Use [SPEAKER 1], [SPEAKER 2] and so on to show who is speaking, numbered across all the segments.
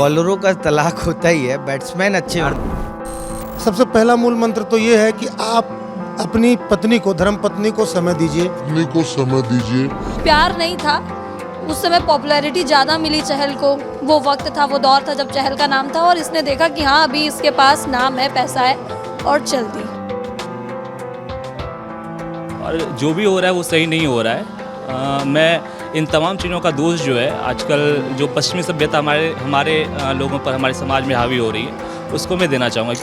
[SPEAKER 1] बॉलरों का तलाक होता ही है, बैट्समैन अच्छे होते हैं।
[SPEAKER 2] सबसे पहला मूल मंत्र तो ये है कि आप अपनी पत्नी को, धर्म पत्नी को समय दीजिए।
[SPEAKER 3] प्यार नहीं था उस समय, पॉपुलैरिटी ज़्यादा मिली चहल को। वो वक्त था, वो दौर था जब चहल का नाम था और इसने देखा कि हाँ अभी इसके पास नाम है, पैसा है और चल दी।
[SPEAKER 4] और जो भी हो रहा है वो सही नहीं हो रहा है। मैं इन तमाम चीज़ों का दोष जो है आजकल जो पश्चिमी सभ्यता हमारे लोगों पर, हमारे समाज में हावी हो रही है, उसको मैं देना चाहूँगा।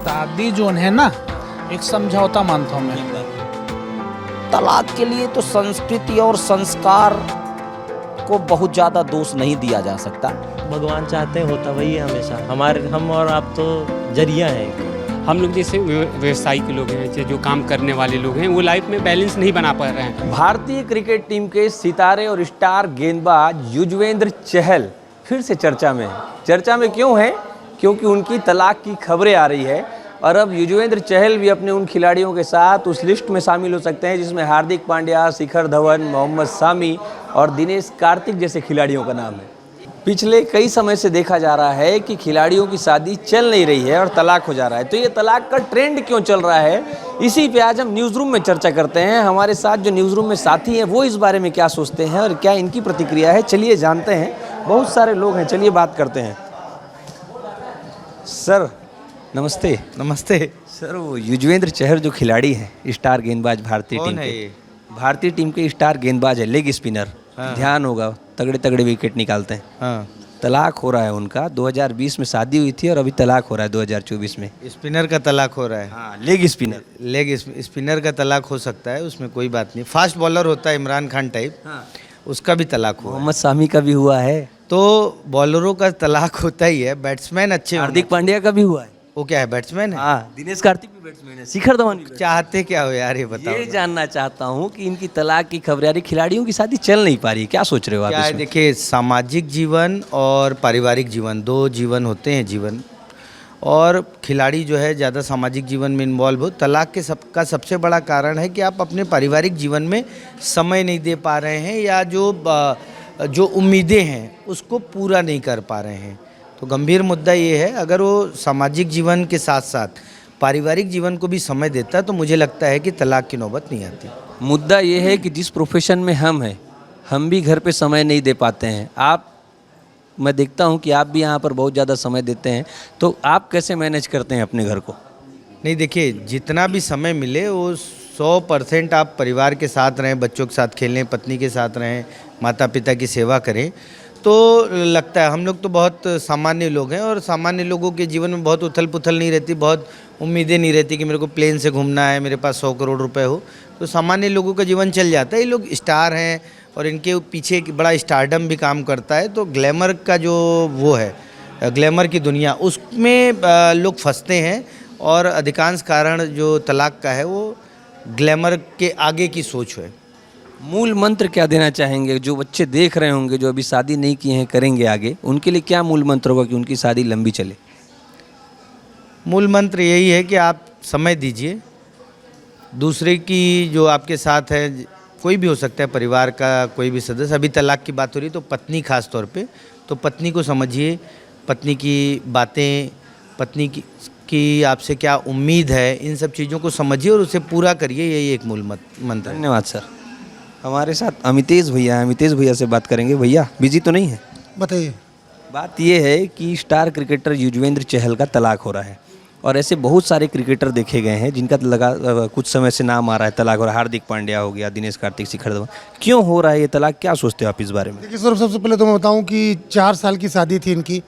[SPEAKER 5] शादी जो है ना, एक समझौता मानता हूँ मैं।
[SPEAKER 6] तलाक के लिए तो संस्कृति और संस्कार को बहुत ज़्यादा दोष नहीं दिया जा सकता।
[SPEAKER 7] भगवान चाहते हैं होता वही है हमेशा। हम और आप तो जरिया हैं।
[SPEAKER 8] हम लोग जैसे व्यवसायिक लोग हैं, जैसे जो काम करने वाले लोग हैं, वो लाइफ में बैलेंस नहीं बना पा रहे हैं।
[SPEAKER 9] भारतीय क्रिकेट टीम के सितारे और स्टार गेंदबाज युजवेंद्र चहल फिर से चर्चा में है। चर्चा में क्यों है? क्योंकि उनकी तलाक की खबरें आ रही है और अब युजवेंद्र चहल भी अपने उन खिलाड़ियों के साथ उस लिस्ट में शामिल हो सकते हैं जिसमें हार्दिक पांड्या, शिखर धवन, मोहम्मद शामी और दिनेश कार्तिक जैसे खिलाड़ियों का नाम है। पिछले कई समय से देखा जा रहा है कि खिलाड़ियों की शादी चल नहीं रही है और तलाक हो जा रहा है। तो ये तलाक का ट्रेंड क्यों चल रहा है, इसी पे आज हम न्यूज़ रूम में चर्चा करते हैं। हमारे साथ जो न्यूज़ रूम में साथी हैं वो इस बारे में क्या सोचते हैं और क्या इनकी प्रतिक्रिया है, चलिए जानते हैं। बहुत सारे लोग हैं, चलिए बात करते हैं। सर नमस्ते।
[SPEAKER 1] नमस्ते
[SPEAKER 9] सर, वो युजवेंद्र चहल जो खिलाड़ी है, स्टार गेंदबाज भारतीय टीम के, भारतीय टीम के स्टार गेंदबाज है, लेग स्पिनर। हाँ। ध्यान होगा, तगड़े तगड़े विकेट निकालते हैं। हाँ। तलाक हो रहा है उनका। 2020 में शादी हुई थी और अभी तलाक हो रहा है 2024 में।
[SPEAKER 1] स्पिनर का तलाक हो रहा है।
[SPEAKER 9] हाँ, लेग
[SPEAKER 1] स्पिनर का तलाक हो सकता है, उसमें कोई बात नहीं। फास्ट बॉलर होता है इमरान खान टाइप। हाँ। उसका भी तलाक हुआ।
[SPEAKER 9] मोहम्मद शामी का भी हुआ है।
[SPEAKER 1] तो बॉलरों का तलाक होता ही है, बैट्समैन अच्छे।
[SPEAKER 9] हार्दिक पांड्या का भी हुआ है।
[SPEAKER 1] वो क्या है, बैट्समैन है?
[SPEAKER 9] हाँ, दिनेश कार्तिक भी बैट्समैन है, शिखर धवन भी।
[SPEAKER 1] चाहते क्या हो यार, ये बताओ।
[SPEAKER 9] ये जानना चाहता हूँ कि इनकी तलाक की खबरें आ रही, खिलाड़ियों की शादी चल नहीं पा रही, क्या सोच रहे हो आप?
[SPEAKER 1] क्या है, देखिए, सामाजिक जीवन और पारिवारिक जीवन, दो जीवन होते हैं जीवन। और खिलाड़ी जो है ज़्यादा सामाजिक जीवन में इन्वॉल्व हो। तलाक के का सबसे बड़ा कारण है कि आप अपने पारिवारिक जीवन में समय नहीं दे पा रहे हैं या जो उम्मीदें हैं उसको पूरा नहीं कर पा रहे हैं। तो गंभीर मुद्दा ये है, अगर वो सामाजिक जीवन के साथ साथ पारिवारिक जीवन को भी समय देता है तो मुझे लगता है कि तलाक की नौबत नहीं आती।
[SPEAKER 9] मुद्दा ये है कि जिस प्रोफेशन में हम हैं, हम भी घर पे समय नहीं दे पाते हैं। मैं देखता हूँ कि आप भी यहाँ पर बहुत ज़्यादा समय देते हैं, तो आप कैसे मैनेज करते हैं अपने घर को?
[SPEAKER 1] नहीं, देखिए, जितना भी समय मिले वो 100% आप परिवार के साथ रहें, बच्चों के साथ खेलें, पत्नी के साथ रहें, माता पिता की सेवा करें, तो लगता है। हम लोग तो बहुत सामान्य लोग हैं और सामान्य लोगों के जीवन में बहुत उथल पुथल नहीं रहती, बहुत उम्मीदें नहीं रहती कि मेरे को प्लेन से घूमना है, मेरे पास 100 करोड़ रुपए हो। तो सामान्य लोगों का जीवन चल जाता है। ये लोग स्टार हैं और इनके पीछे एक बड़ा स्टारडम भी काम करता है। तो ग्लैमर का जो वो है, ग्लैमर की दुनिया, उसमें लोग फंसते हैं और अधिकांश कारण जो तलाक का है वो ग्लैमर के आगे की सोच है।
[SPEAKER 9] मूल मंत्र क्या देना चाहेंगे? जो बच्चे देख रहे होंगे, जो अभी शादी नहीं किए हैं, करेंगे आगे, उनके लिए क्या मूल मंत्र होगा कि उनकी शादी लंबी चले?
[SPEAKER 1] मूल मंत्र यही है कि आप समय दीजिए। दूसरे की जो आपके साथ है, कोई भी हो सकता है, परिवार का कोई भी सदस्य। अभी तलाक की बात हो रही है तो पत्नी खास तौर पे, तो पत्नी को समझिए, पत्नी की बातें, पत्नी की आपसे क्या उम्मीद है, इन सब चीज़ों को समझिए और उसे पूरा करिए। यही एक मूल मंत्र।
[SPEAKER 9] धन्यवाद सर। हमारे साथ अमितेश भैया हैं, अमितेश भैया से बात करेंगे। भैया बिजी तो नहीं है?
[SPEAKER 2] बताइए।
[SPEAKER 9] बात ये है कि स्टार क्रिकेटर युजवेंद्र चहल का तलाक हो रहा है और ऐसे बहुत सारे क्रिकेटर देखे गए हैं जिनका कुछ समय से नाम आ रहा है, तलाक हो रहा है। हार्दिक पांड्या हो गया, दिनेश कार्तिक, शिखर धवन। क्यों हो रहा है ये तलाक, क्या सोचते हो आप इस बारे में?
[SPEAKER 2] देखिए सर, सबसे पहले तो मैं बताऊं कि 4 साल की शादी थी इनकी।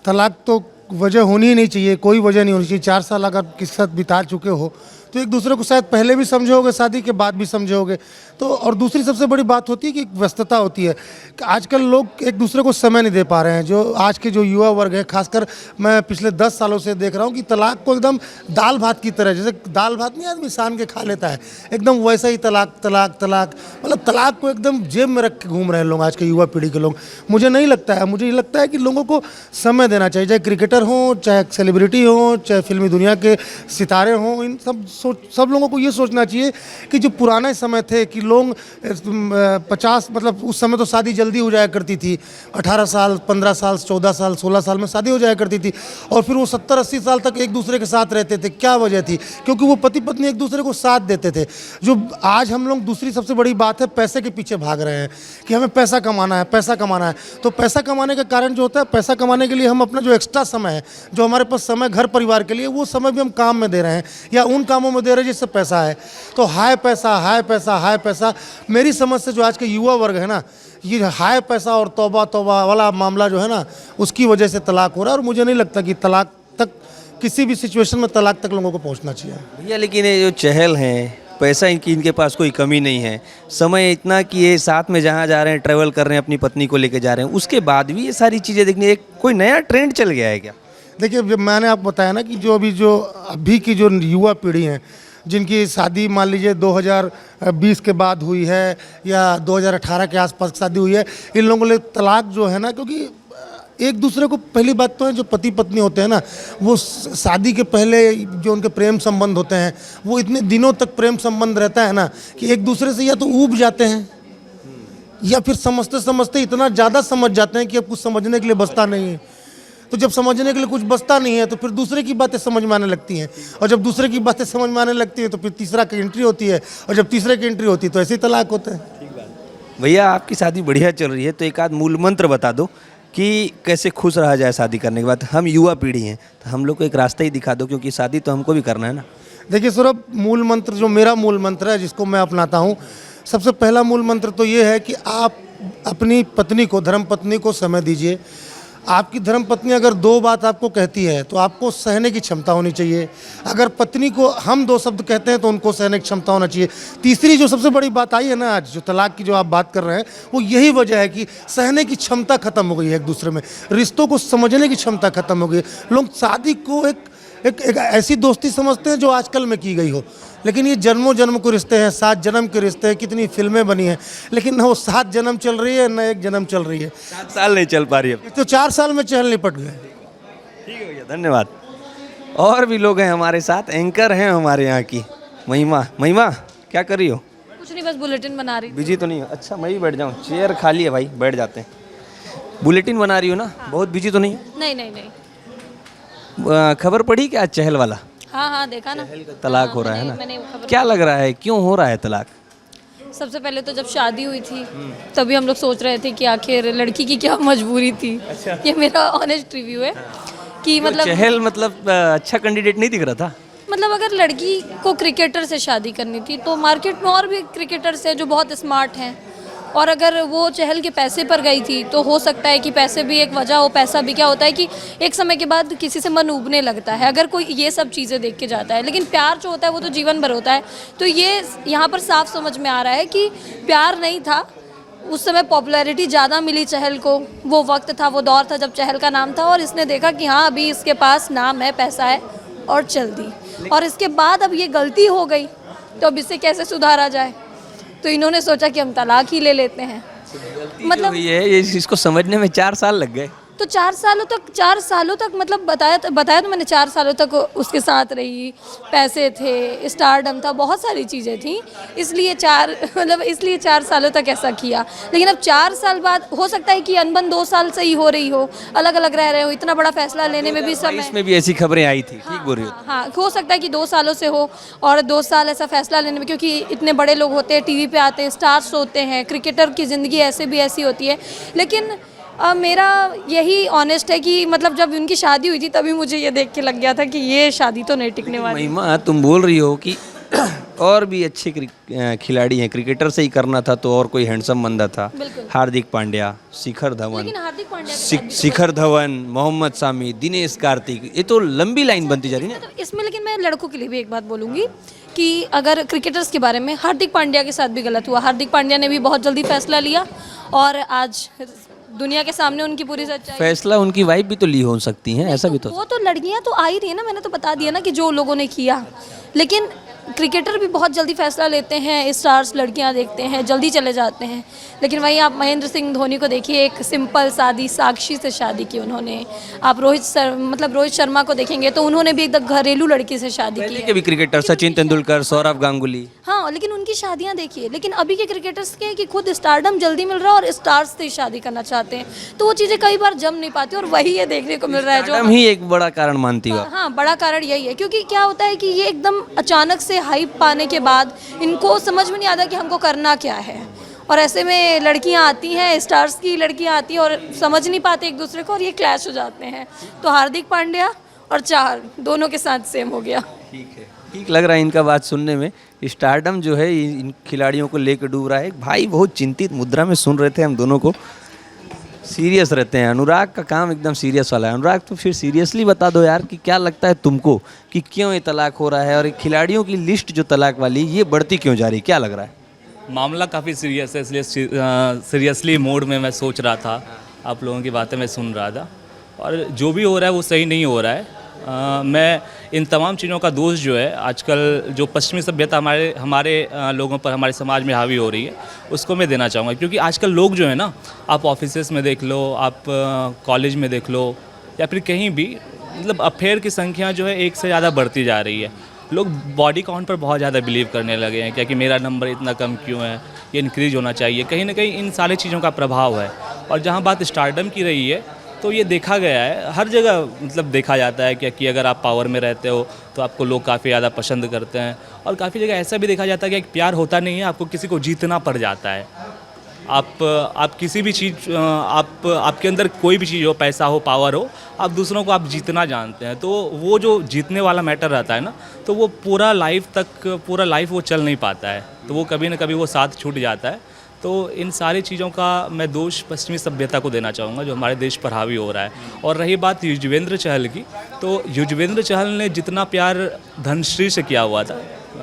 [SPEAKER 2] तलाक तो वजह होनी ही नहीं चाहिए, कोई वजह नहीं होनी चाहिए। 4 साल अगर किसी साथ बिता चुके हो तो एक दूसरे को शायद पहले भी समझे होगे, शादी के बाद भी समझे होगे। तो और दूसरी सबसे बड़ी बात होती है कि व्यस्तता होती है कि आजकल लोग एक दूसरे को समय नहीं दे पा रहे हैं। जो आज के जो युवा वर्ग है, खासकर मैं पिछले 10 सालों से देख रहा हूँ कि तलाक को एकदम दाल भात की तरह, जैसे दाल भात नहीं आदमी सान के खा लेता है, एकदम वैसा ही तलाक तलाक तलाक, मतलब तलाक को एकदम जेब में रख के घूम रहे हैं लोग, आज के युवा पीढ़ी के लोग। मुझे नहीं लगता है, मुझे ये लगता है कि लोगों को समय देना चाहिए, चाहे क्रिकेटर हों, चाहे सेलिब्रिटी हों, चाहे फिल्मी दुनिया के सितारे हों, इन सब लोगों को ये सोचना चाहिए कि जो पुराने समय थे कि लोग 50 मतलब उस समय तो शादी जल्दी हो जाया करती थी, 18 साल 15 साल 14 साल 16 साल में शादी हो जाया करती थी, और फिर वो 70-80 साल तक एक दूसरे के साथ रहते थे। क्या वजह थी? क्योंकि वो पति पत्नी एक दूसरे को साथ देते थे। जो आज हम लोग, दूसरी सबसे बड़ी बात है, पैसे के पीछे भाग रहे हैं कि हमें पैसा कमाना है, पैसा कमाना है। तो पैसा कमाने का कारण जो होता है, पैसा कमाने के लिए हम अपना जो एक्स्ट्रा समय है, जो हमारे पास समय घर परिवार के लिए, वो समय भी हम काम में दे रहे हैं या उन कामों में दे रहे हैं जिससे पैसा है। तो हाई पैसा हाई पैसा हाई पैसा, मेरी समझ से जो आज के युवा वर्ग है ना, ये हाई पैसा और तौबा तौबा वाला मामला जो है ना, उसकी वजह से तलाक हो रहा है। और मुझे नहीं लगता कि तलाक तक, किसी भी सिचुएशन में तलाक तक लोगों को पहुंचना चाहिए।
[SPEAKER 9] भैया लेकिन ये जो चहल हैं, पैसा इनके पास कोई कमी नहीं है, समय इतना कि ये साथ में जहाँ जा रहे हैं, ट्रैवल कर रहे हैं, अपनी पत्नी को लेके जा रहे हैं, उसके बाद भी ये सारी चीज़ें देखने, एक कोई नया ट्रेंड चल गया है क्या?
[SPEAKER 2] देखिए, जब मैंने आपको बताया ना कि जो अभी की जो युवा पीढ़ी है, जिनकी शादी मान लीजिए 2020 के बाद हुई है या 2018 के आसपास शादी हुई है, इन लोगों के लिए तलाक जो है ना, क्योंकि एक दूसरे को, पहली बात तो है जो पति पत्नी होते हैं ना, वो शादी के पहले जो उनके प्रेम संबंध होते हैं, वो इतने दिनों तक प्रेम संबंध रहता है ना कि एक दूसरे से या तो ऊब जाते हैं या फिर समझते समझते इतना ज़्यादा समझ जाते हैं कि अब कुछ समझने के लिए बचता नहीं है। तो जब समझने के लिए कुछ बचता नहीं है तो फिर दूसरे की बातें समझ में आने लगती हैं, और जब दूसरे की बातें समझ में आने लगती है तो फिर तीसरा की एंट्री होती है, और जब तीसरे की एंट्री होती है तो ऐसे ही तलाक होता है।
[SPEAKER 9] भैया आपकी शादी बढ़िया चल रही है, तो एक आध मूल मंत्र बता दो कि कैसे खुश रहा जाए शादी करने के बाद। हम युवा पीढ़ी हैं तो हम लोग को एक रास्ता ही दिखा दो, क्योंकि शादी तो हमको भी करना है ना।
[SPEAKER 2] देखिए सौरभ, मूल मंत्र जो मेरा मूल मंत्र है, जिसको मैं अपनाता हूँ, सबसे पहला मूल मंत्र तो ये है कि आप अपनी पत्नी को, धर्म पत्नी को समय दीजिए। आपकी धर्म पत्नी अगर 2 बात आपको कहती है तो आपको सहने की क्षमता होनी चाहिए। अगर पत्नी को हम 2 शब्द कहते हैं तो उनको सहने की क्षमता होना चाहिए। तीसरी जो सबसे बड़ी बात आई है ना आज, जो तलाक की जो आप बात कर रहे हैं, वो यही वजह है कि सहने की क्षमता खत्म हो गई है एक दूसरे में, रिश्तों को समझने की क्षमता खत्म हो गई है। लोग शादी को एक ऐसी दोस्ती समझते हैं जो आजकल में की गई हो, लेकिन ये जन्मों जन्म के रिश्ते हैं, 7 जन्म के रिश्ते हैं। कितनी फिल्में बनी हैं, लेकिन ना वो 7 जन्म चल रही है ना 1 जन्म चल रही है।
[SPEAKER 9] 7 साल नहीं चल पा रही है
[SPEAKER 2] तो 4 साल में चहल निपट गए।
[SPEAKER 9] ठीक है भैया, धन्यवाद। और भी लोग हैं हमारे साथ, एंकर हैं हमारे यहाँ की महिमा। महिमा क्या कर रही हो?
[SPEAKER 3] कुछ नहीं, बस बुलेटिन बना रही।
[SPEAKER 9] बिजी तो नहीं हो? अच्छा मैं भी बैठ जाऊँ, चेयर खाली है भाई, बैठ जाते हैं। बुलेटिन बना रही हो ना? बहुत बिजी तो नहीं?
[SPEAKER 3] नहीं नहीं नहीं।
[SPEAKER 9] खबर पढ़ी क्या चहल वाला?
[SPEAKER 3] हाँ हाँ, देखा ना,
[SPEAKER 9] तलाक हो रहा है ना?
[SPEAKER 3] मैंने वो खबर।
[SPEAKER 9] क्या लग रहा है, क्यों हो रहा है तलाक?
[SPEAKER 3] सबसे पहले तो जब शादी हुई थी तभी हम लोग सोच रहे थे कि आखिर लड़की की क्या मजबूरी थी। ये मेरा ऑनेस्ट रिव्यू है कि मतलब
[SPEAKER 9] चहल मतलब अच्छा कैंडिडेट नहीं दिख रहा था।
[SPEAKER 3] मतलब अगर लड़की को क्रिकेटर से शादी करनी थी तो मार्केट में और भी क्रिकेटर्स हैं जो बहुत स्मार्ट हैं, और अगर वो चहल के पैसे पर गई थी तो हो सकता है कि पैसे भी एक वजह हो। पैसा भी क्या होता है कि एक समय के बाद किसी से मन उबने लगता है अगर कोई ये सब चीज़ें देख के जाता है, लेकिन प्यार जो होता है वो तो जीवन भर होता है। तो ये यहाँ पर साफ समझ में आ रहा है कि प्यार नहीं था, उस समय पॉपुलैरिटी ज़्यादा मिली चहल को। वो वक्त था, वो दौर था जब चहल का नाम था, और इसने देखा कि हाँ अभी इसके पास नाम है, पैसा है, और चल दी। और इसके बाद अब ये गलती हो गई तो अब इससे कैसे सुधारा जाए, तो इन्होंने सोचा कि हम तलाक ही ले लेते हैं। मतलब
[SPEAKER 9] ये इसको समझने में 4 साल लग गए।
[SPEAKER 3] तो 4 सालों तक मतलब बताया तो मैंने 4 सालों तक उसके साथ रही, पैसे थे, स्टारडम था, बहुत सारी चीज़ें थी, इसलिए 4 सालों तक ऐसा किया। लेकिन अब 4 साल बाद हो सकता है कि अनबन 2 साल से ही हो रही हो, अलग अलग रह रहे हो, इतना बड़ा फैसला लेने में भी समय,
[SPEAKER 9] इसमें भी ऐसी खबरें आई थी। ठीक बोल रही हो।
[SPEAKER 3] हाँ, हो सकता है कि 2 सालों से हो, और 2 साल ऐसा फैसला लेने में, क्योंकि इतने बड़े लोग होते हैं, टीवी पे आते हैं, स्टार्स होते हैं, क्रिकेटर की ज़िंदगी ऐसे भी ऐसी होती है। लेकिन मेरा यही ऑनेस्ट है कि मतलब जब उनकी शादी हुई थी तभी मुझे ये देख के लग गया था कि ये शादी तो नहीं टिकने वाली।
[SPEAKER 9] महिमा, तुम बोल रही हो कि और भी अच्छे खिलाड़ी हैं, क्रिकेटर से ही करना था तो और कोई हैंडसम बंदा था। हार्दिक पांड्या, शिखर धवन,
[SPEAKER 3] लेकिन हार्दिक पांड्या
[SPEAKER 9] शिखर धवन, मोहम्मद शामी, दिनेश कार्तिक, ये तो लंबी लाइन बनती जा रही है ना।
[SPEAKER 3] तो इसमें लेकिन मैं लड़कों के लिए भी एक बात बोलूँगी कि अगर क्रिकेटर्स के बारे में, हार्दिक पांड्या के साथ भी गलत हुआ। हार्दिक पांड्या ने भी बहुत जल्दी फैसला लिया और आज दुनिया के सामने उनकी पूरी सच्चाई।
[SPEAKER 9] फैसला उनकी वाइफ भी तो ली हो सकती हैं, ऐसा भी तो।
[SPEAKER 3] वो तो लड़कियां तो आ ही रही है ना, मैंने तो बता दिया ना कि जो लोगों ने किया। लेकिन क्रिकेटर भी बहुत जल्दी फैसला लेते हैं, स्टार्स लड़कियां देखते हैं, जल्दी चले जाते हैं। लेकिन वहीं आप महेंद्र सिंह धोनी को देखिए, एक सिंपल सादी साक्षी से शादी की उन्होंने। आप रोहित शर्मा को देखेंगे तो उन्होंने भी एकदम घरेलू लड़की से शादी की
[SPEAKER 9] पहले
[SPEAKER 3] है।
[SPEAKER 9] के भी क्रिकेटर सचिन तेंदुलकर, सौरव गांगुली,
[SPEAKER 3] हाँ, लेकिन उनकी शादियां देखिए। लेकिन अभी के क्रिकेटर्स के कि खुद स्टारडम जल्दी मिल रहा है और स्टार्स से शादी करना चाहते हैं, तो वो चीज़ें कई बार जम नहीं पाती और वही ये देखने को मिल रहा है
[SPEAKER 9] स्टारडम
[SPEAKER 3] जो
[SPEAKER 9] ही एक बड़ा कारण मानती हो आप?
[SPEAKER 3] हाँ, बड़ा कारण यही है। क्योंकि क्या होता है कि ये एकदम अचानक से हाइप पाने के बाद इनको समझ में नहीं आता कि हमको करना क्या है, और ऐसे में लड़कियां आती हैं, स्टार्स की लड़कियां आती हैं और समझ नहीं पाते एक दूसरे को और ये क्लैश हो जाते हैं। तो हार्दिक पांड्या और चाहल दोनों के साथ सेम हो गया।
[SPEAKER 9] ठीक है, ठीक लग रहा है इनका बात सुनने में। स्टारडम जो है इन खिलाड़ियों को लेकर डूब रहा है। भाई बहुत चिंतित मुद्रा में सुन रहे थे हम दोनों को, सीरियस रहते हैं। अनुराग का काम एकदम सीरियस वाला है। अनुराग तो फिर सीरियसली बता दो यार कि क्या लगता है तुमको कि क्यों ये तलाक हो रहा है, और खिलाड़ियों की लिस्ट जो तलाक वाली ये बढ़ती क्यों जा रही है, क्या लग रहा है?
[SPEAKER 4] मामला काफ़ी सीरियस है, इसलिए सीरियसली मोड में मैं सोच रहा था, आप लोगों की बातें मैं सुन रहा था, और जो भी हो रहा है वो सही नहीं हो रहा है। मैं इन तमाम चीज़ों का दोष जो है आजकल जो पश्चिमी सभ्यता हमारे लोगों पर, हमारे समाज में हावी हो रही है, उसको मैं देना चाहूँगा। क्योंकि आजकल लोग जो है ना, आप ऑफिसेस में देख लो, आप कॉलेज में देख लो, या फिर कहीं भी, मतलब अफेयर की संख्या जो है एक से ज़्यादा बढ़ती जा रही है। लोग बॉडी काउंट पर बहुत ज़्यादा बिलीव करने लगे हैं, क्या कि मेरा नंबर इतना कम क्यों है, ये इंक्रीज होना चाहिए। कहीं ना कहीं इन सारी चीज़ों का प्रभाव है। और जहाँ बात स्टारडम की रही है, तो ये देखा गया है हर जगह, मतलब देखा जाता है क्या कि अगर आप पावर में रहते हो तो आपको लोग काफ़ी ज़्यादा पसंद करते हैं। और काफ़ी जगह ऐसा भी देखा जाता है कि एक प्यार होता नहीं है, आपको किसी को जीतना पड़ जाता है। आप किसी भी चीज़, आपके अंदर कोई भी चीज़ हो, पैसा हो, पावर हो, आप दूसरों को आप जीतना जानते हैं। तो वो जो जीतने वाला मैटर रहता है ना, तो वो पूरा लाइफ वो चल नहीं पाता है, तो वो कभी ना कभी वो साथ छूट जाता है। तो इन सारी चीज़ों का मैं दोष पश्चिमी सभ्यता को देना चाहूँगा जो हमारे देश पर हावी हो रहा है। और रही बात युजवेंद्र चहल की, तो युजवेंद्र चहल ने जितना प्यार धनश्री से किया हुआ था,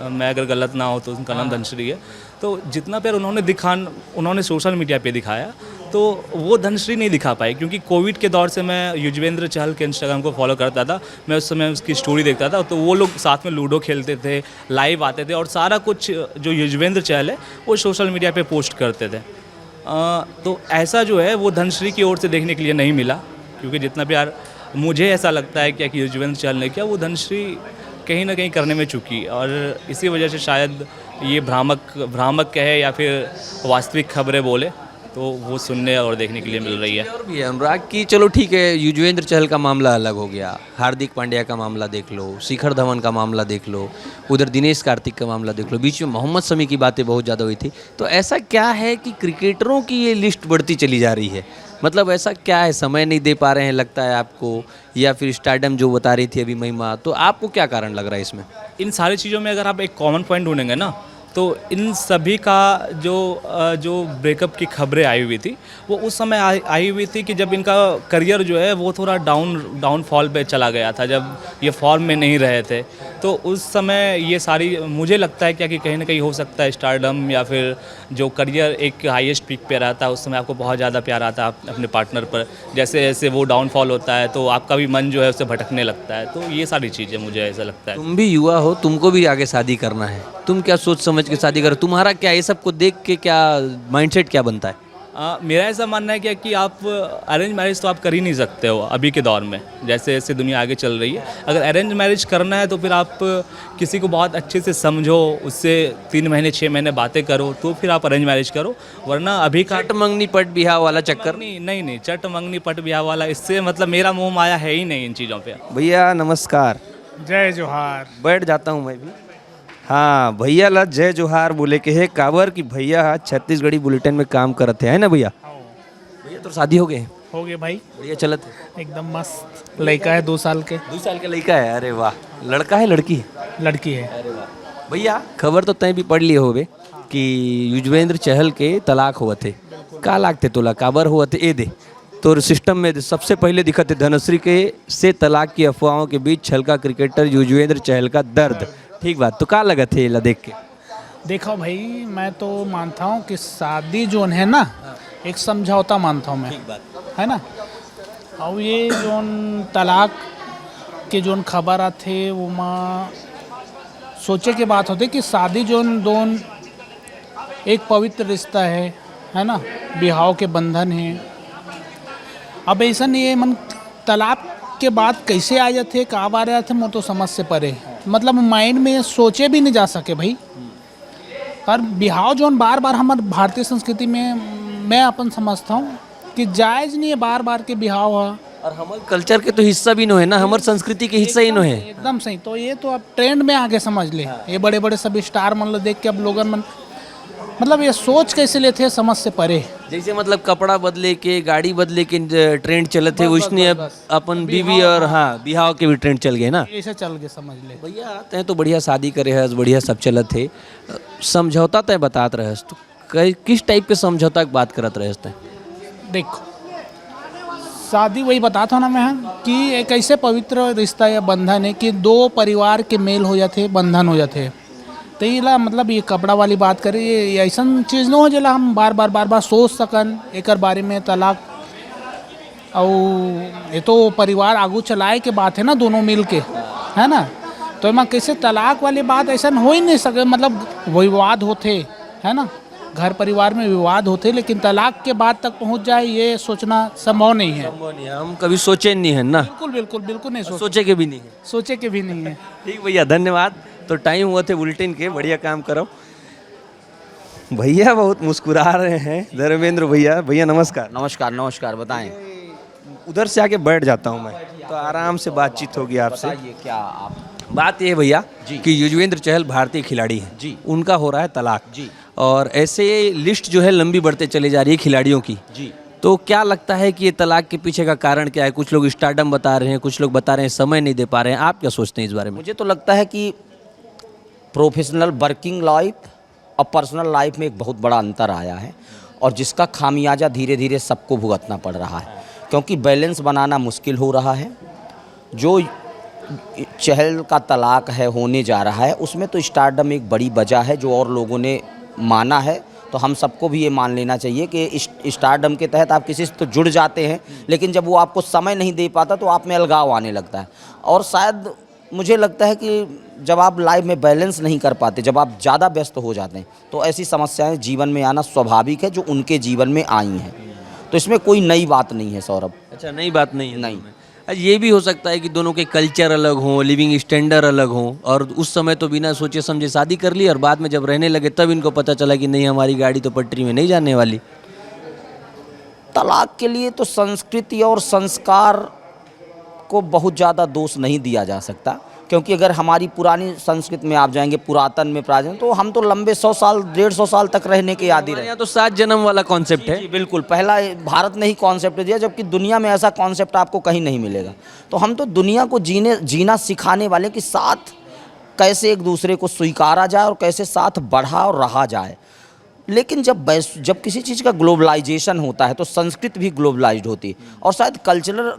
[SPEAKER 4] मैं अगर गलत ना हो तो उनका नाम धनश्री है, तो जितना प्यार उन्होंने सोशल मीडिया पे दिखाया, तो वो धनश्री नहीं दिखा पाई। क्योंकि कोविड के दौर से मैं युजवेंद्र चहल के इंस्टाग्राम को फॉलो करता था, मैं उस समय उसकी स्टोरी देखता था, तो वो लोग साथ में लूडो खेलते थे, लाइव आते थे, और सारा कुछ जो युजवेंद्र चहल है वो सोशल मीडिया पे पोस्ट करते थे। तो ऐसा जो है वो धनश्री की ओर से देखने के लिए नहीं मिला। क्योंकि जितना प्यार मुझे ऐसा लगता है कि युजवेंद्र चहल ने किया, वो धनश्री कहीं ना कहीं करने में चुकी, और इसी वजह से शायद ये भ्रामक कहे या फिर वास्तविक खबरें बोले, तो वो सुनने और देखने के लिए मिल रही है।
[SPEAKER 9] और भी है अनुराग की, चलो ठीक है, युजवेंद्र चहल का मामला अलग हो गया, हार्दिक पांड्या का मामला देख लो, शिखर धवन का मामला देख लो, उधर दिनेश कार्तिक का मामला देख लो, बीच में मोहम्मद शमी की बातें बहुत ज़्यादा हुई थी। तो ऐसा क्या है कि क्रिकेटरों की ये लिस्ट बढ़ती चली जा रही है? मतलब ऐसा क्या है, समय नहीं दे पा रहे हैं लगता है आपको, या फिर स्टारडम जो बता रही थी अभी महिमा, तो आपको क्या कारण लग रहा है इसमें?
[SPEAKER 4] इन सारी चीज़ों में अगर आप एक कॉमन पॉइंट ढूंढेंगे ना, तो इन सभी का जो ब्रेकअप की खबरें आई हुई थी, वो उस समय आई हुई थी कि जब इनका करियर जो है वो थोड़ा डाउनफॉल पे चला गया था, जब ये फॉर्म में नहीं रहे थे। तो उस समय ये सारी, मुझे लगता है क्या कि कहीं ना कहीं हो सकता है स्टारडम या फिर जो करियर एक हाईएस्ट पीक पे रहता है, उस समय आपको बहुत ज़्यादा प्यार आता है अपने पार्टनर पर, जैसे जैसे वो डाउनफॉल होता है तो आपका भी मन जो है उससे भटकने लगता है। तो ये सारी चीज़ें मुझे ऐसा लगता है।
[SPEAKER 9] तुम भी युवा हो, तुमको भी आगे शादी करना है, तुम क्या सोच समझ के शादी करो? तुम्हारा क्या ये सब को देख के क्या माइंडसेट क्या बनता है?
[SPEAKER 4] मेरा ऐसा मानना है कि आप अरेंज मैरिज तो आप कर ही नहीं सकते हो अभी के दौर में, जैसे जैसे दुनिया आगे चल रही है। अगर अरेंज मैरिज करना है तो फिर आप किसी को बहुत अच्छे से समझो, उससे 3 महीने 6 महीने बातें करो, तो फिर आप अरेंज मैरिज करो। वरना अभी का
[SPEAKER 9] चट मंगनी पट बिहार वाला चक्कर
[SPEAKER 4] नहीं, चट मंगनी पट ब्याह वाला, इससे मतलब मेरा मुँह माया है ही नहीं इन चीज़ों पर।
[SPEAKER 9] भैया नमस्कार।
[SPEAKER 5] जय जोहार।
[SPEAKER 9] बैठ जाता हूँ मैं भी। हाँ भैया ला जय जोहार बोले के है काबर कि भैया छत्तीसगढ़ी बुलेटिन में काम करते हैं ना भैया। भैया तो शादी हो गए?
[SPEAKER 5] हो गए भाई,
[SPEAKER 9] बढ़िया चलत है,
[SPEAKER 5] एकदम मस्त। लड़का है 2 साल के।
[SPEAKER 9] 2 साल का लड़का है? अरे वाह। लड़का है लड़की है?
[SPEAKER 5] लड़की है।
[SPEAKER 9] अरे वाह। भैया खबर तो तय भी पढ़ लिए होवे कि युजवेंद्र चहल के तलाक हुआ थे, का लागते तोला काबर हुआ थे ए दे तो सिस्टम में सबसे पहले दिखा थे धनश्री के से तलाक की अफवाहों के बीच छलका क्रिकेटर युजवेंद्र चहल का दर्द। ठीक बात, तो क्या लगा थे ला देख के?
[SPEAKER 5] देखो भाई, मैं तो मानता हूँ कि शादी जो है ना, एक समझौता मानता हूँ मैं, है ना। और ये जो तलाक के जो खबर आते वो माँ सोचे की बात होती कि शादी जो दोन एक पवित्र रिश्ता है ना, बिहाव के बंधन है। अब ऐसा नहीं है मन तलाक के बाद कैसे आ जाते कब आ रहे थे वो तो समझ से परे, मतलब माइंड में सोचे भी नहीं जा सके भाई। और बिहाव जो बार बार हमारे भारतीय संस्कृति में मैं अपन समझता हूँ कि जायज़ नहीं है बार बार के बिहाव है।
[SPEAKER 9] और हमारे कल्चर के तो हिस्सा भी नो है ना, हमारे संस्कृति के हिस्सा ही नो है।
[SPEAKER 5] एकदम सही। तो ये तो अब ट्रेंड में आगे समझ ले, ये बड़े बड़े सब स्टार मन लो देख के अब लोगन मन मतलब ये सोच कैसे लेते हैं समझ से परे।
[SPEAKER 9] जैसे मतलब कपड़ा बदले के, गाड़ी बदले के ट्रेंड चले थे, उसने अब अपन बीवी और हाँ बिहाव के भी ट्रेंड चल गए ना,
[SPEAKER 5] ऐसे चल के समझ ले।
[SPEAKER 9] भैया आते हैं तो बढ़िया शादी करे है, बढ़िया सब चलत थे। समझौता तय बतात रहे तो किस टाइप के समझौता की बात करत रहे थे?
[SPEAKER 5] देखो शादी वही बताता हूँ ना मैं कि एक ऐसे पवित्र रिश्ता या बंधन है कि दो परिवार के मेल हो जाते, बंधन हो जाते। तो ये मतलब ये कपड़ा वाली बात करें, ये ऐसा चीज़ न हो जला हम बार बार सोच सकन एक बारे में तलाक। और ये तो परिवार आगू चलाए के बात है ना, दोनों मिल के, है ना। तो मैं कैसे तलाक वाली बात ऐसा हो ही नहीं सके, मतलब विवाद होते है ना, घर परिवार में विवाद होते, लेकिन तलाक के बाद तक पहुंच जाए ये सोचना संभव नहीं है।
[SPEAKER 9] हम कभी सोचे नहीं है ना,
[SPEAKER 5] बिल्कुल नहीं
[SPEAKER 9] सोचे के भी नहीं है,
[SPEAKER 5] सोचे के भी नहीं है।
[SPEAKER 9] ठीक भैया, धन्यवाद। तो टाइम हुआ थे बुलेटिन के, बढ़िया काम करो। भैया बहुत मुस्कुरा रहे हैं, धर्मेंद्र भैया। भैया नमस्कार।
[SPEAKER 6] नमस्कार नमस्कार, बताएं।
[SPEAKER 9] उधर से आके बैठ जाता हूँ मैं, तो आराम से बातचीत होगी आपसे।
[SPEAKER 6] बताइए क्या आप।
[SPEAKER 9] बात ये है भैया कि युजवेंद्र चहल भारतीय खिलाड़ी हैं
[SPEAKER 6] जी,
[SPEAKER 9] उनका हो रहा है तलाक
[SPEAKER 6] जी,
[SPEAKER 9] और ऐसे लिस्ट जो है लंबी बढ़ते चले जा रही है खिलाड़ियों की
[SPEAKER 6] जी।
[SPEAKER 9] तो क्या लगता है कि ये तलाक के पीछे का कारण क्या है? कुछ लोग स्टारडम बता रहे हैं, कुछ लोग बता रहे हैं समय नहीं दे पा रहे हैं। आप क्या सोचते हैं इस बारे में?
[SPEAKER 6] मुझे तो लगता है कि प्रोफेशनल वर्किंग लाइफ और पर्सनल लाइफ में एक बहुत बड़ा अंतर आया है और जिसका खामियाजा धीरे धीरे सबको भुगतना पड़ रहा है, क्योंकि बैलेंस बनाना मुश्किल हो रहा है। जो चहल का तलाक है होने जा रहा है उसमें तो स्टारडम एक बड़ी वजह है जो और लोगों ने माना है, तो हम सबको भी ये मान लेना चाहिए कि स्टारडम के तहत आप किसी से तो जुड़ जाते हैं, लेकिन जब वो आपको समय नहीं दे पाता तो आप में अलगाव आने लगता है। और शायद मुझे लगता है कि जब आप लाइफ में बैलेंस नहीं कर पाते, जब आप ज़्यादा व्यस्त हो जाते हैं, तो ऐसी समस्याएं जीवन में आना स्वाभाविक है जो उनके जीवन में आई हैं। तो इसमें कोई नई बात नहीं है सौरभ।
[SPEAKER 9] अच्छा, नई बात नहीं है।
[SPEAKER 6] नहीं।
[SPEAKER 9] ये भी हो सकता है कि दोनों के कल्चर अलग हों, लिविंग स्टैंडर्ड अलग हों और उस समय तो बिना सोचे समझे शादी कर ली और बाद में जब रहने लगे तब इनको पता चला कि नहीं हमारी गाड़ी तो पटरी में नहीं जाने वाली।
[SPEAKER 6] तलाक के लिए तो संस्कृति और संस्कार को बहुत ज़्यादा दोष नहीं दिया जा सकता, क्योंकि अगर हमारी पुरानी संस्कृति में आप जाएंगे, पुरातन में प्राचीन, तो हम तो लंबे 100 साल 150 साल तक रहने के आदी रहे।
[SPEAKER 9] यहाँ तो 7 जन्म वाला कॉन्सेप्ट है।
[SPEAKER 6] बिल्कुल, पहला भारत ने ही कॉन्सेप्ट दिया, जबकि दुनिया में ऐसा कॉन्सेप्ट आपको कहीं नहीं मिलेगा। तो हम तो दुनिया को जीना सिखाने वाले कि साथ कैसे एक दूसरे को स्वीकारा जाए और कैसे साथ बढ़ा और रहा जाए। लेकिन जब किसी चीज़ का ग्लोबलाइजेशन होता है तो संस्कृति भी ग्लोबलाइज्ड होती है, और शायद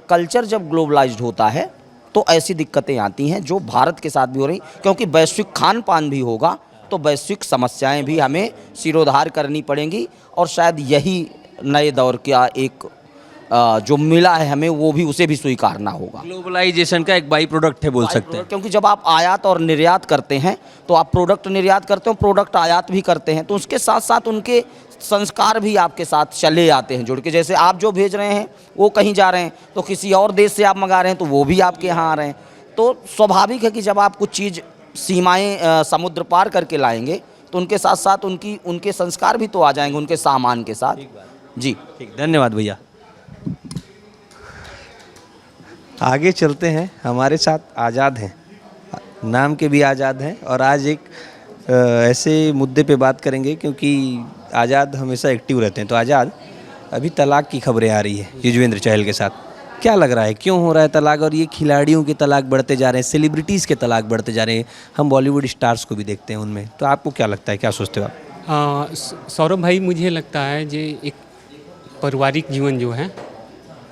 [SPEAKER 6] कल्चर जब ग्लोबलाइज्ड होता है तो ऐसी दिक्कतें आती हैं जो भारत के साथ भी हो रही, क्योंकि वैश्विक खान पान भी होगा तो वैश्विक समस्याएं भी हमें सिरोधार करनी पड़ेंगी। और शायद यही नए दौर का एक जो मिला है हमें, वो भी उसे भी स्वीकारना होगा।
[SPEAKER 9] ग्लोबलाइजेशन का एक बाई प्रोडक्ट है बोल सकते हैं,
[SPEAKER 6] क्योंकि जब आप आयात और निर्यात करते हैं तो आप प्रोडक्ट निर्यात करते हो, प्रोडक्ट आयात भी करते हैं, तो उसके साथ साथ उनके संस्कार भी आपके साथ चले आते हैं जुड़ के। जैसे आप जो भेज रहे हैं वो कहीं जा रहे हैं, तो किसी और देश से आप मंगा रहे हैं तो वो भी आपके यहाँ आ रहे हैं। तो स्वाभाविक है कि जब आप कुछ चीज़ सीमाएं समुद्र पार करके लाएंगे तो उनके साथ साथ उनके संस्कार भी तो आ जाएंगे उनके सामान के साथ। जी
[SPEAKER 9] ठीक, धन्यवाद भैया। आगे चलते हैं, हमारे साथ आज़ाद हैं, नाम के भी आज़ाद हैं और आज एक ऐसे मुद्दे पे बात करेंगे क्योंकि आज़ाद हमेशा एक्टिव रहते हैं। तो आज़ाद, अभी तलाक की खबरें आ रही है युजवेंद्र चहल के साथ, क्या लग रहा है क्यों हो रहा है तलाक? और ये खिलाड़ियों के तलाक बढ़ते जा रहे हैं, सेलिब्रिटीज़ के तलाक बढ़ते जा रहे हैं, हम बॉलीवुड स्टार्स को भी देखते हैं उनमें, तो आपको क्या लगता है, क्या सोचते हो आप?
[SPEAKER 8] सौरभ भाई, मुझे लगता है जो एक पारिवारिक जीवन जो है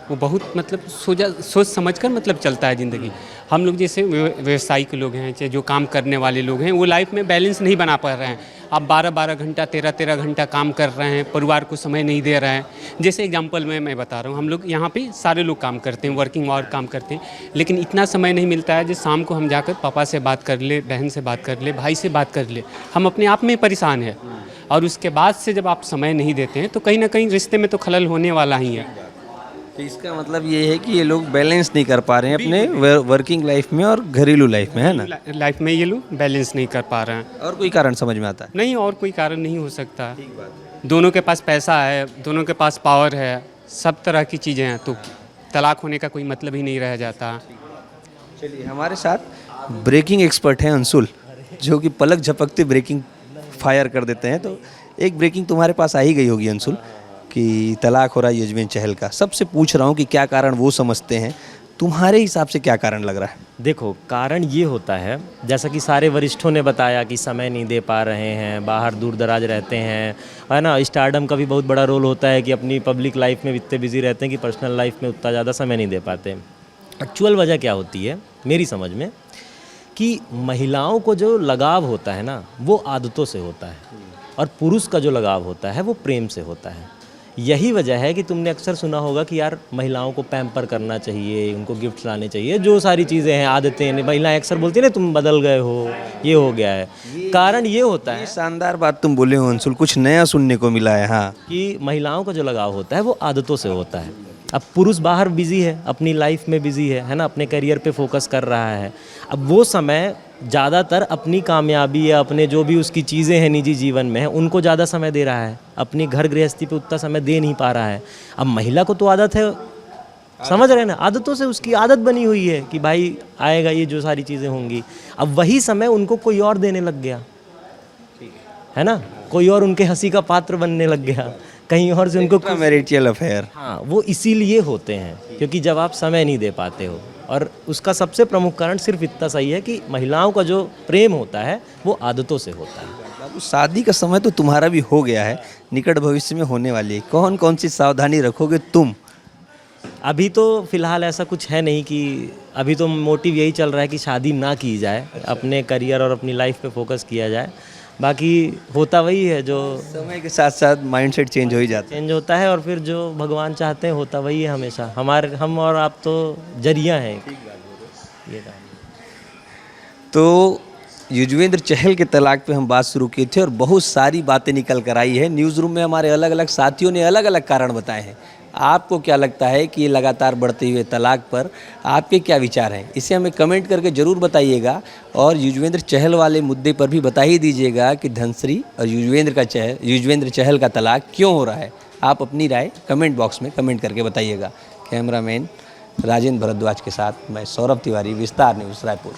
[SPEAKER 8] वो बहुत मतलब सोच समझकर मतलब चलता है ज़िंदगी। हम लोग जैसे व्यवसायिक लोग हैं, चाहे जो काम करने वाले लोग हैं, वो लाइफ में बैलेंस नहीं बना पा रहे हैं। आप 12-12 घंटा 13-13 घंटा काम कर रहे हैं, परिवार को समय नहीं दे रहे हैं। जैसे एग्जांपल में मैं बता रहा हूँ, हम लोग यहाँ पे सारे लोग काम करते हैं, वर्किंग और काम करते हैं, लेकिन इतना समय नहीं मिलता है जो शाम को हम जाकर पापा से बात कर ले, बहन से बात कर ले, भाई से बात कर ले। हम अपने आप में परेशान हैं, और उसके बाद से जब आप समय नहीं देते हैं तो कहीं ना कहीं रिश्ते में तो खलल होने वाला ही है।
[SPEAKER 9] तो इसका मतलब ये है कि ये लोग बैलेंस नहीं कर पा रहे हैं अपने वर्किंग लाइफ में और घरेलू लाइफ में, है ना?
[SPEAKER 8] लाइफ में ये लोग बैलेंस नहीं कर पा रहे हैं।
[SPEAKER 9] और कोई कारण समझ में आता है?
[SPEAKER 8] नहीं, और कोई कारण नहीं हो सकता। दोनों के पास पैसा है, दोनों के पास पावर है, सब तरह की चीज़ें हैं, तो तलाक होने का कोई मतलब ही नहीं रह जाता।
[SPEAKER 9] चलिए, हमारे साथ ब्रेकिंग एक्सपर्ट हैं अंशुल, जो कि पलक झपकते ब्रेकिंग फायर कर देते हैं। तो एक ब्रेकिंग तुम्हारे पास आ ही गई होगी अंशुल, कि तलाक हो रहा है युजवेंद्र चहल का। सबसे पूछ रहा हूँ कि क्या कारण वो समझते हैं, तुम्हारे हिसाब से क्या कारण लग रहा है?
[SPEAKER 7] देखो, कारण ये होता है, जैसा कि सारे वरिष्ठों ने बताया कि समय नहीं दे पा रहे हैं, बाहर दूर दराज रहते हैं, है ना। स्टारडम का भी बहुत बड़ा रोल होता है कि अपनी पब्लिक लाइफ में इतने बिजी रहते हैं कि पर्सनल लाइफ में उतना ज़्यादा समय नहीं दे पाते। एक्चुअल वजह क्या होती है मेरी समझ में, कि महिलाओं को जो लगाव होता है ना, वो आदतों से होता है, और पुरुष का जो लगाव होता है वो प्रेम से होता है। यही वजह है कि तुमने अक्सर सुना होगा कि यार महिलाओं को पैम्पर करना चाहिए, उनको गिफ्ट लाने चाहिए, जो सारी चीज़ें हैं, आदतें, महिलाएं अक्सर बोलती है ना, तुम बदल गए हो, ये हो गया है। कारण ये होता है,
[SPEAKER 9] शानदार बात तुम बोले हो अंशुल, कुछ नया सुनने को मिला है। हाँ, कि
[SPEAKER 7] महिलाओं का जो लगाव होता है वो आदतों से होता है। अब पुरुष बाहर बिजी है, अपनी लाइफ में बिजी है ना, अपने करियर पे फोकस कर रहा है। अब वो समय ज़्यादातर अपनी कामयाबी या अपने जो भी उसकी चीज़ें हैं निजी जीवन में है, उनको ज़्यादा समय दे रहा है, अपनी घर गृहस्थी पे उतना समय दे नहीं पा रहा है। अब महिला को तो आदत है, समझ रहे हैं ना, आदतों से उसकी आदत बनी हुई है कि भाई आएगा, ये जो सारी चीज़ें होंगी। अब वही समय उनको कोई और देने लग गया, है ना, कोई और उनके हंसी का पात्र बनने लग गया, कहीं और से उनको
[SPEAKER 9] मैरिटल अफेयर।
[SPEAKER 7] हाँ, वो इसीलिए होते हैं क्योंकि जब आप समय नहीं दे पाते हो। और उसका सबसे प्रमुख कारण सिर्फ इतना सही है कि महिलाओं का जो प्रेम होता है वो आदतों से होता है।
[SPEAKER 9] बाबू, शादी का समय तो तुम्हारा भी हो गया है, निकट भविष्य में होने वाली है, कौन कौन सी सावधानी रखोगे तुम?
[SPEAKER 7] अभी तो फ़िलहाल ऐसा कुछ है नहीं, कि अभी तो मोटिव यही चल रहा है कि शादी ना की जाए, अपने करियर और अपनी लाइफ पे फोकस किया जाए। बाकी होता वही है, जो
[SPEAKER 9] समय के साथ साथ माइंडसेट चेंज हो ही जाता है।
[SPEAKER 7] चेंज होता है, और फिर जो भगवान चाहते हैं होता वही है हमेशा। हम और आप तो जरिया हैं ये काम।
[SPEAKER 9] तो युजवेंद्र चहल के तलाक पे हम बात शुरू की थी और बहुत सारी बातें निकल कर आई है। न्यूज़ रूम में हमारे अलग अलग साथियों ने अलग अलग कारण बताए हैं। आपको क्या लगता है कि ये लगातार बढ़ते हुए तलाक पर आपके क्या विचार हैं, इसे हमें कमेंट करके ज़रूर बताइएगा। और युजवेंद्र चहल वाले मुद्दे पर भी बता ही दीजिएगा कि धनश्री और युजवेंद्र चहल का तलाक क्यों हो रहा है। आप अपनी राय कमेंट बॉक्स में कमेंट करके बताइएगा। कैमरामैन राजेंद्र भारद्वाज के साथ मैं सौरभ तिवारी, विस्तार न्यूज़, रायपुर।